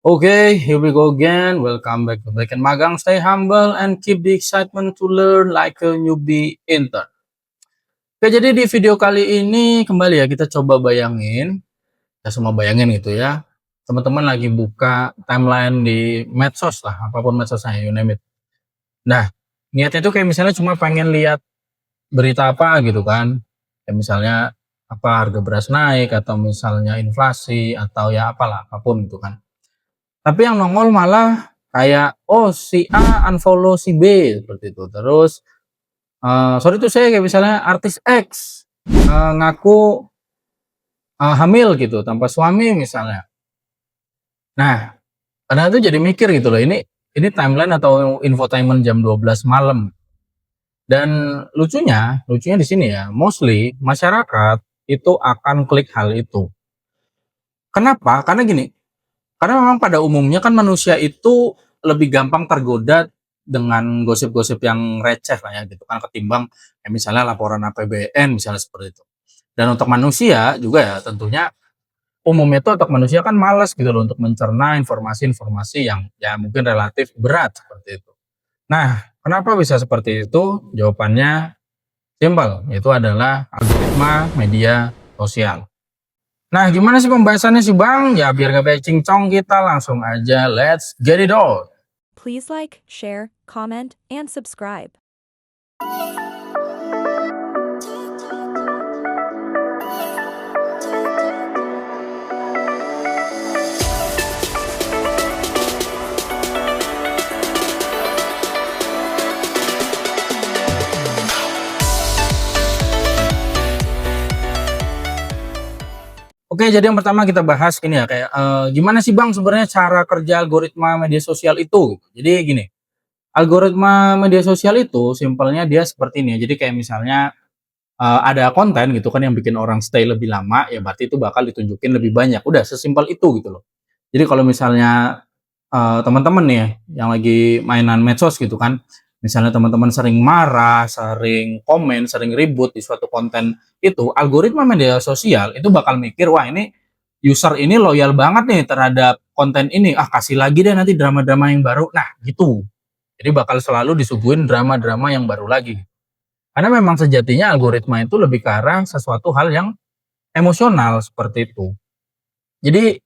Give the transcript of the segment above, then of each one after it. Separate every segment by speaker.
Speaker 1: Okay, here we go again. Welcome back to Black and Magang. Stay humble and keep the excitement to learn like a newbie intern. Oke, jadi di video kali ini kembali ya kita coba bayangin, kita semua bayangin gitu ya. Teman-teman lagi buka timeline di medsos lah, apapun medsosnya, you name it. Nah, niatnya itu kayak misalnya cuma pengen lihat berita apa gitu kan. Kayak misalnya apa harga beras naik atau misalnya inflasi atau ya apalah apapun gitu kan. Tapi yang nongol malah kayak, oh si A unfollow si B, seperti itu. Terus, sorry tuh saya kayak misalnya artis X, ngaku, hamil gitu tanpa suami misalnya. Nah, kadang tuh jadi mikir gitu loh, ini timeline atau infotainment jam 12 malam. Dan lucunya di sini ya, mostly masyarakat itu akan klik hal itu. Kenapa? Karena gini, karena memang pada umumnya kan manusia itu lebih gampang tergoda dengan gosip-gosip yang receh lah ya gitu kan ketimbang misalnya laporan APBN misalnya seperti itu. Dan untuk manusia juga ya tentunya umumnya itu untuk manusia kan malas gitu loh untuk mencerna informasi-informasi yang ya mungkin relatif berat seperti itu. Nah, kenapa bisa seperti itu? Jawabannya simpel, yaitu adalah algoritma media sosial. Nah, gimana sih pembahasannya sih Bang? Ya biar gak banyak cincong kita langsung aja let's get it on.
Speaker 2: Please like, share, comment, and subscribe.
Speaker 1: Oke, jadi yang pertama kita bahas ini ya kayak gimana sih Bang sebenarnya cara kerja algoritma media sosial itu? Jadi gini, algoritma media sosial itu simpelnya dia seperti ini ya. Jadi kayak misalnya ada konten gitu kan yang bikin orang stay lebih lama, ya berarti itu bakal ditunjukin lebih banyak. Udah sesimpel itu gitu loh. Jadi kalau misalnya teman-teman nih ya, yang lagi mainan medsos gitu kan, misalnya teman-teman sering marah, sering komen, sering ribut di suatu konten itu, algoritma media sosial itu bakal mikir, wah ini user ini loyal banget nih terhadap konten ini, ah kasih lagi deh nanti drama-drama yang baru. Nah gitu. Jadi bakal selalu disuguhin drama-drama yang baru lagi. Karena memang sejatinya algoritma itu lebih ke arah sesuatu hal yang emosional seperti itu. Jadi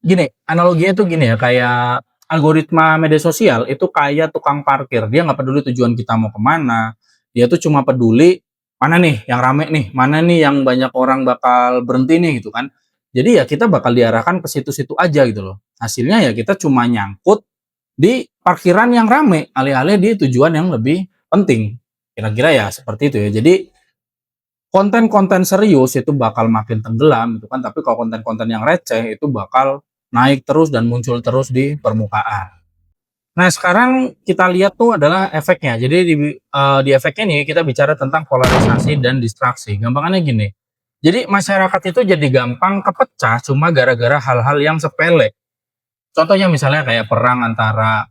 Speaker 1: gini, analoginya tuh gini ya, kayak algoritma media sosial itu kayak tukang parkir. Dia nggak peduli tujuan kita mau kemana, dia tuh cuma peduli mana nih yang rame nih, mana nih yang banyak orang bakal berhenti nih gitu kan. Jadi ya kita bakal diarahkan ke situ-situ aja gitu loh. Hasilnya ya kita cuma nyangkut di parkiran yang rame, alih-alih di tujuan yang lebih penting. Kira-kira ya seperti itu ya. Jadi konten-konten serius itu bakal makin tenggelam gitu kan, tapi kalau konten-konten yang receh itu bakal naik terus dan muncul terus di permukaan. Nah, sekarang kita lihat tuh adalah efeknya. Jadi di efeknya nih kita bicara tentang polarisasi dan distraksi. Gampangannya gini. Jadi masyarakat itu jadi gampang kepecah cuma gara-gara hal-hal yang sepele. Contohnya misalnya kayak perang antara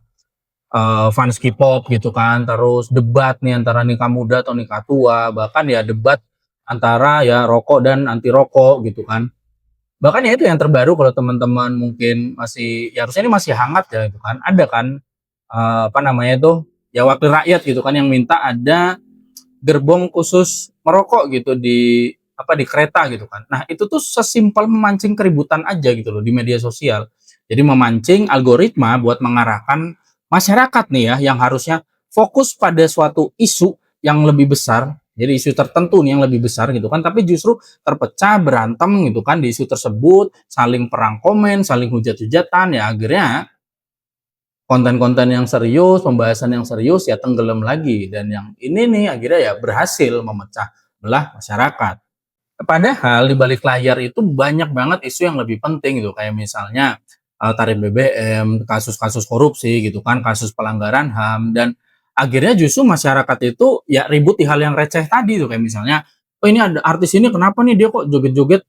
Speaker 1: fans K-pop gitu kan, terus debat nih antara nikah muda atau nikah tua, bahkan ya debat antara ya rokok dan anti rokok gitu kan. Bahkan ya itu yang terbaru kalau teman-teman mungkin masih ya harusnya ini masih hangat ya gitu kan. Ada kan apa namanya itu ya wakil rakyat gitu kan yang minta ada gerbong khusus merokok gitu di apa di kereta gitu kan. Nah, itu tuh sesimpel memancing keributan aja gitu loh di media sosial. Jadi memancing algoritma buat mengarahkan masyarakat nih ya yang harusnya fokus pada suatu isu yang lebih besar. Jadi isu tertentu nih yang lebih besar gitu kan, tapi justru terpecah berantem gitu kan di isu tersebut, saling perang komen, saling hujat-hujatan ya akhirnya konten-konten yang serius, pembahasan yang serius ya tenggelam lagi dan yang ini nih akhirnya ya berhasil memecah belah masyarakat. Padahal di balik layar itu banyak banget isu yang lebih penting gitu kayak misalnya tarif BBM, kasus-kasus korupsi gitu kan, kasus pelanggaran HAM dan akhirnya justru masyarakat itu ya ribut di hal yang receh tadi tuh kayak misalnya oh ini ada artis ini kenapa nih dia kok joget-joget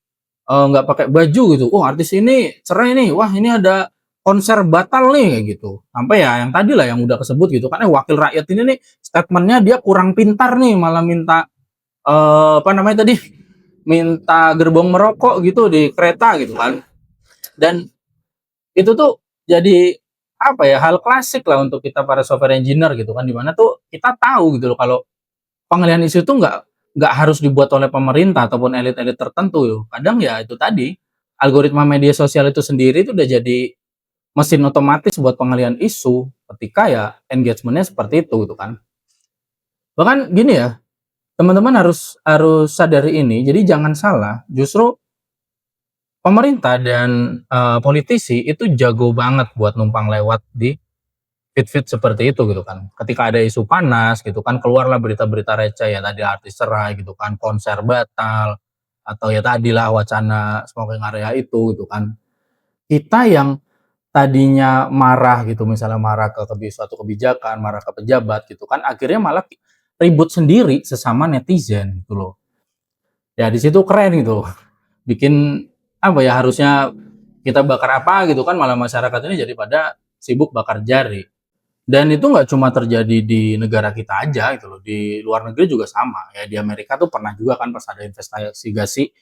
Speaker 1: nggak pakai baju gitu. Oh artis ini cerai nih. Wah ini ada konser batal nih kayak gitu. Sampai ya yang tadi lah yang udah kesebut gitu kan. Wakil rakyat ini nih statementnya dia kurang pintar nih malah minta apa namanya tadi minta gerbong merokok gitu di kereta gitu kan. Dan itu tuh jadi apa ya, hal klasik lah untuk kita para software engineer gitu kan, di mana tuh kita tahu gitu loh kalau pengalihan isu itu nggak harus dibuat oleh pemerintah ataupun elit-elit tertentu yo. Kadang ya itu tadi, algoritma media sosial itu sendiri itu udah jadi mesin otomatis buat pengalihan isu ketika ya engagement-nya seperti itu gitu kan. Bahkan gini ya, teman-teman harus harus sadari ini, jadi jangan salah, justru pemerintah dan, politisi itu jago banget buat numpang lewat di feed-feed seperti itu gitu kan. Ketika ada isu panas gitu kan, keluarlah berita-berita receh ya tadi artis cerai gitu kan, konser batal, atau ya tadilah wacana smoking area itu gitu kan. Kita yang tadinya marah gitu, misalnya marah ke suatu kebijakan, marah ke pejabat gitu kan, akhirnya malah ribut sendiri sesama netizen gitu loh. Ya di situ keren gitu, bikin apa ya, harusnya kita bakar apa gitu kan, malah masyarakat ini jadi pada sibuk bakar jari. Dan itu nggak cuma terjadi di negara kita aja gitu loh, di luar negeri juga sama. Ya di Amerika tuh pernah juga kan pas ada investigasi,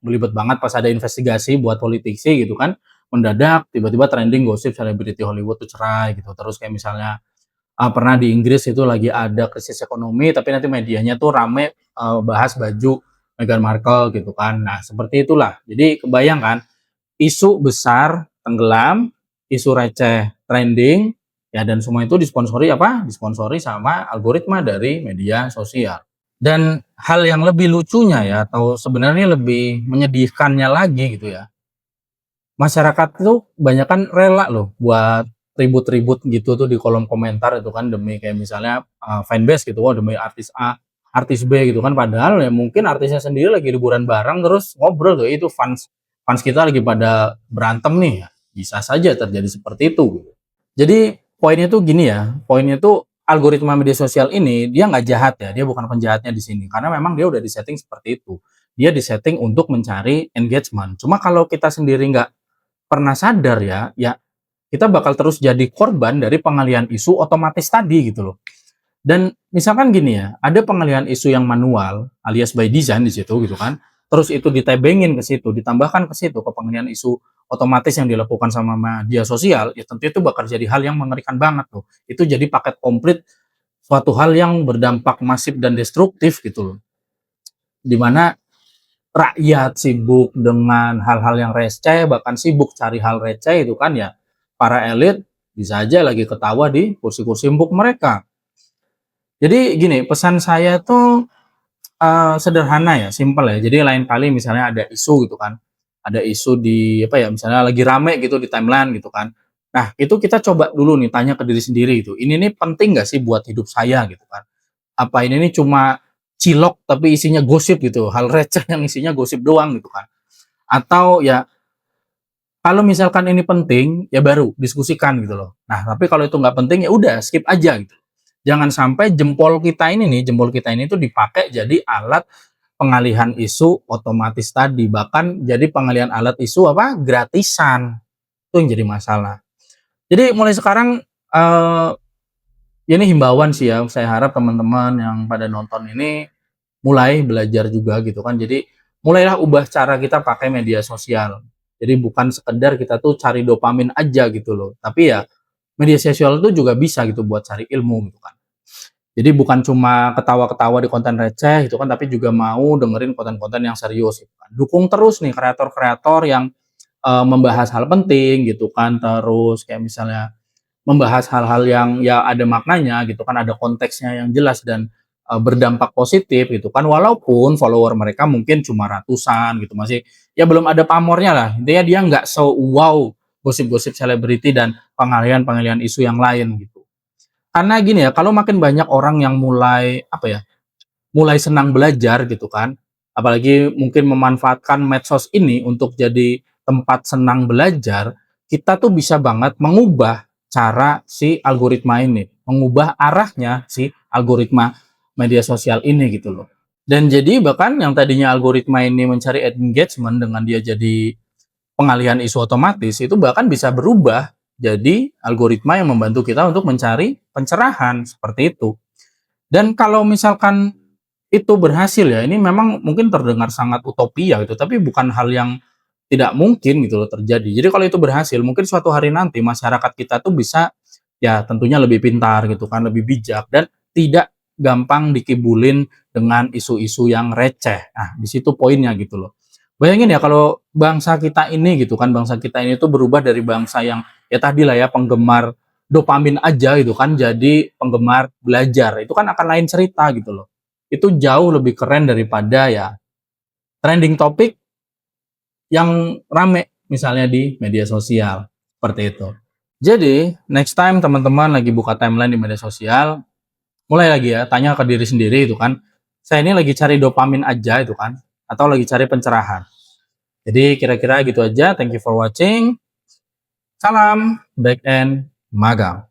Speaker 1: belibet banget pas ada investigasi buat politisi gitu kan, mendadak tiba-tiba trending gosip selebriti Hollywood tuh cerai gitu. Terus kayak misalnya, pernah di Inggris itu lagi ada krisis ekonomi, tapi nanti medianya tuh rame, bahas baju Meghan Markle gitu kan. Nah seperti itulah. Jadi kebayang kan, isu besar tenggelam, isu receh trending, ya dan semua itu disponsori apa? Disponsori sama algoritma dari media sosial. Dan hal yang lebih lucunya ya, atau sebenarnya lebih menyedihkannya lagi gitu ya, masyarakat tuh kebanyakan rela loh buat ribut-ribut gitu tuh di kolom komentar itu kan demi kayak misalnya, fanbase gitu, wah demi artis A, artis B gitu kan, padahal ya mungkin artisnya sendiri lagi liburan bareng terus ngobrol tuh, itu fans fans kita lagi pada berantem nih ya, bisa saja terjadi seperti itu gitu. Jadi poinnya tuh gini ya, poinnya tuh algoritma media sosial ini dia nggak jahat ya, dia bukan penjahatnya di sini, karena memang dia udah di-setting seperti itu. Dia di-setting untuk mencari engagement. Cuma kalau kita sendiri nggak pernah sadar ya, ya kita bakal terus jadi korban dari pengalihan isu otomatis tadi gitu loh. Dan misalkan gini ya, ada pengalihan isu yang manual alias by design di situ gitu kan. Terus itu ditebengin ke situ, ditambahkan ke situ ke pengalihan isu otomatis yang dilakukan sama media sosial, ya tentu itu bakal jadi hal yang mengerikan banget tuh. Itu jadi paket komplit suatu hal yang berdampak masif dan destruktif gitu loh. Di mana rakyat sibuk dengan hal-hal yang receh, bahkan sibuk cari hal receh itu kan ya, para elit bisa aja lagi ketawa di kursi-kursi empuk mereka. Jadi gini, pesan saya tuh, sederhana ya, simpel ya. Jadi lain kali misalnya ada isu gitu kan, ada isu di apa ya, misalnya lagi rame gitu di timeline gitu kan. Nah, itu kita coba dulu nih tanya ke diri sendiri itu, "Ini nih penting nggak sih buat hidup saya?" Gitu kan. Apa ini nih cuma cilok tapi isinya gosip gitu, hal receh yang isinya gosip doang gitu kan. Atau ya kalau misalkan ini penting, ya baru diskusikan gitu loh. Nah, tapi kalau itu nggak penting, ya udah skip aja gitu. Jangan sampai jempol kita ini tuh dipakai jadi alat pengalihan isu otomatis tadi, bahkan jadi pengalihan alat isu apa, gratisan. Itu yang jadi masalah. Jadi mulai sekarang, ini himbauan sih ya, saya harap teman-teman yang pada nonton ini mulai belajar juga gitu kan. Jadi mulailah ubah cara kita pakai media sosial. Jadi bukan sekedar kita tuh cari dopamin aja gitu loh. Tapi ya media sosial itu juga bisa gitu buat cari ilmu gitu kan. Jadi bukan cuma ketawa-ketawa di konten receh gitu kan, tapi juga mau dengerin konten-konten yang serius gitu kan. Dukung terus nih kreator-kreator yang membahas hal penting gitu kan, terus kayak misalnya membahas hal-hal yang ya ada maknanya gitu kan, ada konteksnya yang jelas dan, berdampak positif gitu kan, walaupun follower mereka mungkin cuma ratusan gitu, masih ya belum ada pamornya lah, intinya dia nggak se-wow gosip-gosip selebriti dan pengalihan-pengalihan isu yang lain gitu. Karena gini ya, kalau makin banyak orang yang mulai, apa ya, mulai senang belajar gitu kan, apalagi mungkin memanfaatkan medsos ini untuk jadi tempat senang belajar, kita tuh bisa banget mengubah cara si algoritma ini, mengubah arahnya si algoritma media sosial ini gitu loh. Dan jadi bahkan yang tadinya algoritma ini mencari engagement dengan dia jadi pengalihan isu otomatis, itu bahkan bisa berubah jadi algoritma yang membantu kita untuk mencari pencerahan, seperti itu. Dan kalau misalkan itu berhasil ya, ini memang mungkin terdengar sangat utopia gitu, tapi bukan hal yang tidak mungkin gitu loh terjadi. Jadi kalau itu berhasil, mungkin suatu hari nanti masyarakat kita tuh bisa ya tentunya lebih pintar gitu kan, lebih bijak dan tidak gampang dikibulin dengan isu-isu yang receh. Nah, di situ poinnya gitu loh. Bayangin ya kalau bangsa kita ini gitu kan, bangsa kita ini tuh berubah dari bangsa yang ya tadi lah ya penggemar dopamin aja gitu kan jadi penggemar belajar. Itu kan akan lain cerita gitu loh. Itu jauh lebih keren daripada ya trending topik yang rame misalnya di media sosial seperti itu. Jadi next time teman-teman lagi buka timeline di media sosial, mulai lagi ya tanya ke diri sendiri itu kan, saya ini lagi cari dopamin aja itu kan, atau lagi cari pencerahan. Jadi kira-kira gitu aja. Thank you for watching. Salam back and magang.